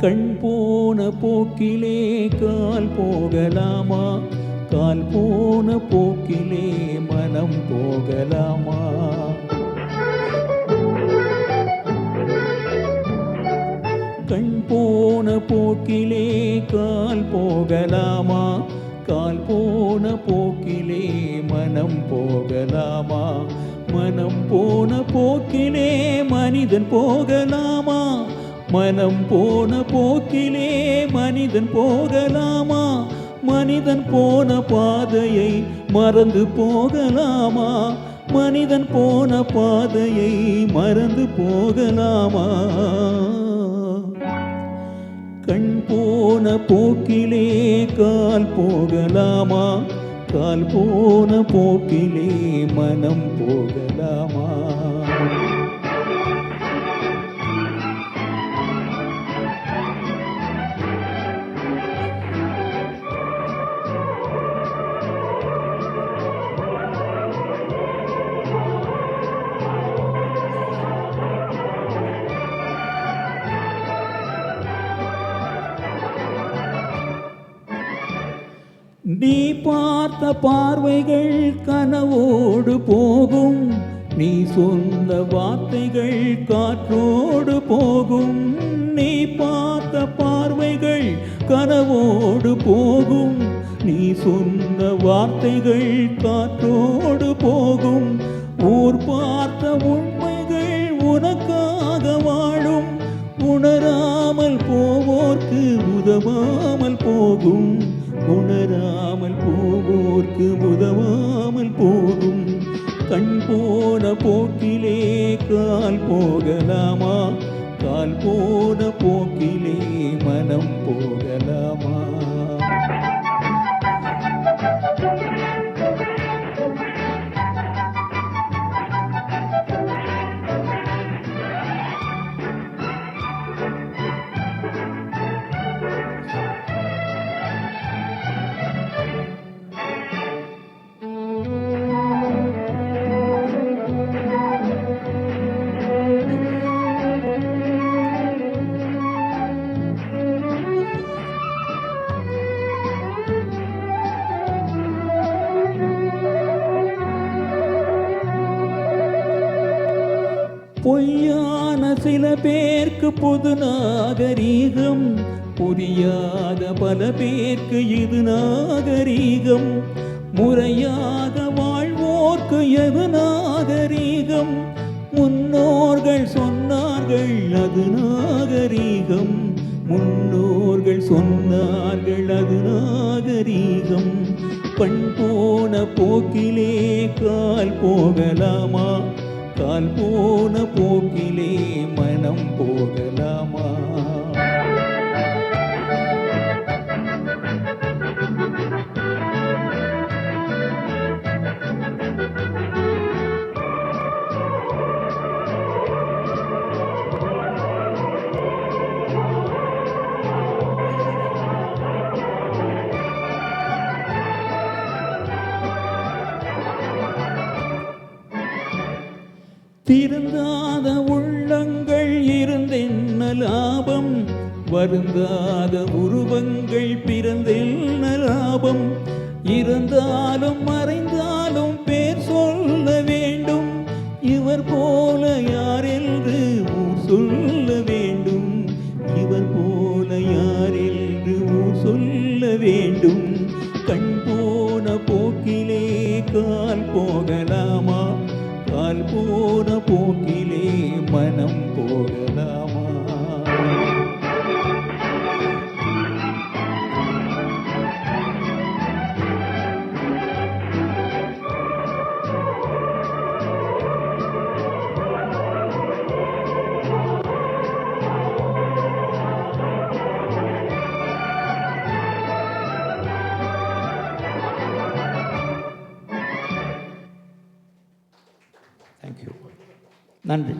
கண் போன போக்கிலே கால் போகலாமா? கால் போன போக்கிலே மனம் போகலாமா? கண் போன போக்கிலே கால் போகலாமா? கால் போன போக்கிலே மனம் போகலாமா? மனம் போன போக்கிலே மனிதன் போகலாமா? மனம் போன போக்கிலே மனிதன் போகலாமா? மனிதன் போன பாதையை மறந்து போகலாமா? மனிதன் போன பாதையை மறந்து போகலாமா? கண் போன போக்கிலே கால் போகலாமா? கால் போன போக்கிலே மனம் போகலாமா? நீ பார்த்த பார்வைகள் கனவோடு போகும். நீ சொன்ன வார்த்தைகள் காற்றோடு போகும். நீ பார்த்த பார்வைகள் கனவோடு போகும். நீ சொன்ன வார்த்தைகள் காற்றோடு போகும். ஊர் பார்த்த உண்மைகள் உனக்காக வாழும். உணராமல் போவோர்க்கு உதவாமல் போகும். உணராமல் போவோர்க்கு உதவாமல் போகும். கண் போன போக்கிலே கால் போகலாமா? கால் போன போக்கிலே மனம் போகலாமா? பொய்யான சில பேருக்கு பொது நாகரீகம். புரியாத பல பேருக்கு இது நாகரீகம். முறையாக வாழ்வோர்க்கு எது நாகரீகம்? முன்னோர்கள் சொன்னார்கள் அது நாகரீகம். முன்னோர்கள் சொன்னார்கள் அது நாகரீகம். கண் போன போக்கிலே கால் போகலாமா? கால் போன போக்கிலே மனம் போகலாமா? திருந்தாத உள்ளங்கள் இருந்தென்ன லாபம்? வருந்தாத உருவங்கள் பிறந்தென்ன லாபம்? இருந்தாலும் மறைந்தாலும் பேர் சொல்ல வேண்டும். இவர் போல யார் என்று ஊர் சொல்ல வேண்டும். இவர் போல யார் என்று ஊர் சொல்ல வேண்டும். கண் போன போக்கிலே கால் போகலாமா? கால் போன போக்கிலே மனம் போகலாமா? நன்றி.